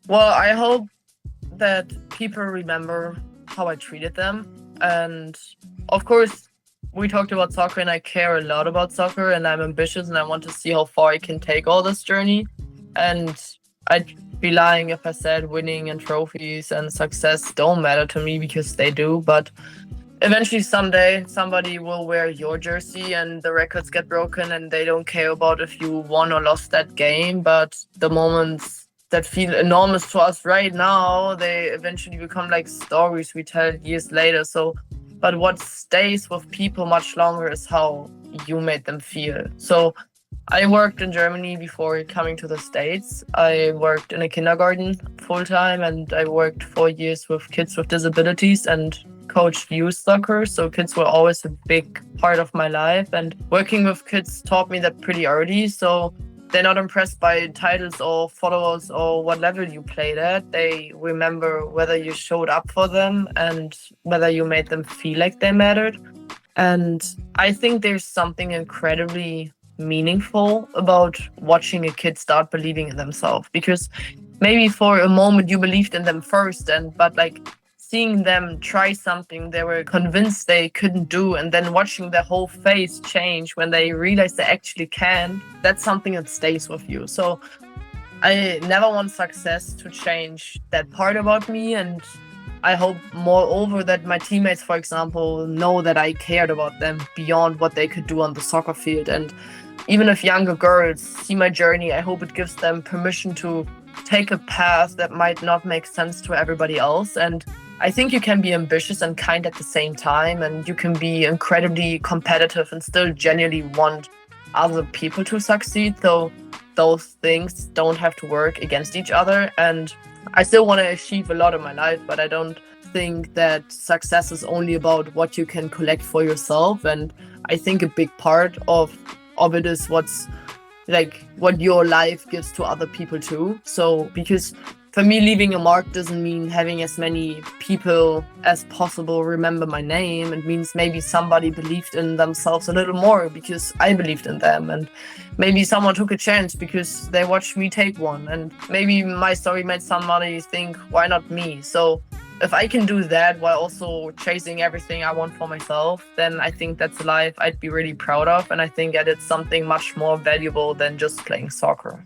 Well, I hope that people remember how I treated them. And of course, we talked about soccer, and I care a lot about soccer, and I'm ambitious, and I want to see how far I can take all this journey. And I'd be lying if I said winning and trophies and success don't matter to me, because they do. But eventually, someday, somebody will wear your jersey and the records get broken, and they don't care about if you won or lost that game. But the moments that feel enormous to us right now, they eventually become like stories we tell years later. So, but what stays with people much longer is how you made them feel. So, I worked in Germany before coming to the States. I worked in a kindergarten full time, and I worked 4 years with kids with disabilities and coached youth soccer. So kids were always a big part of my life, and working with kids taught me that pretty early. So they're not impressed by titles or followers or what level you played at. They remember whether you showed up for them and whether you made them feel like they mattered. And I think there's something incredibly meaningful about watching a kid start believing in themselves, because maybe for a moment you believed in them first, and but like seeing them try something they were convinced they couldn't do, and then watching their whole face change when they realize they actually can, that's something that stays with you. So I never want success to change that part about me. And I hope, moreover, that my teammates, for example, know that I cared about them beyond what they could do on the soccer field. And even if younger girls see my journey, I hope it gives them permission to take a path that might not make sense to everybody else. And I think you can be ambitious and kind at the same time, and you can be incredibly competitive and still genuinely want other people to succeed. So those things don't have to work against each other. And I still want to achieve a lot in my life, but I don't think that success is only about what you can collect for yourself. And I think a big part of it is what your life gives to other people too. So because for me, leaving a mark doesn't mean having as many people as possible remember my name. It means maybe somebody believed in themselves a little more because I believed in them. And maybe someone took a chance because they watched me take one. And maybe my story made somebody think, why not me? So if I can do that while also chasing everything I want for myself, then I think that's a life I'd be really proud of. And I think that it's something much more valuable than just playing soccer.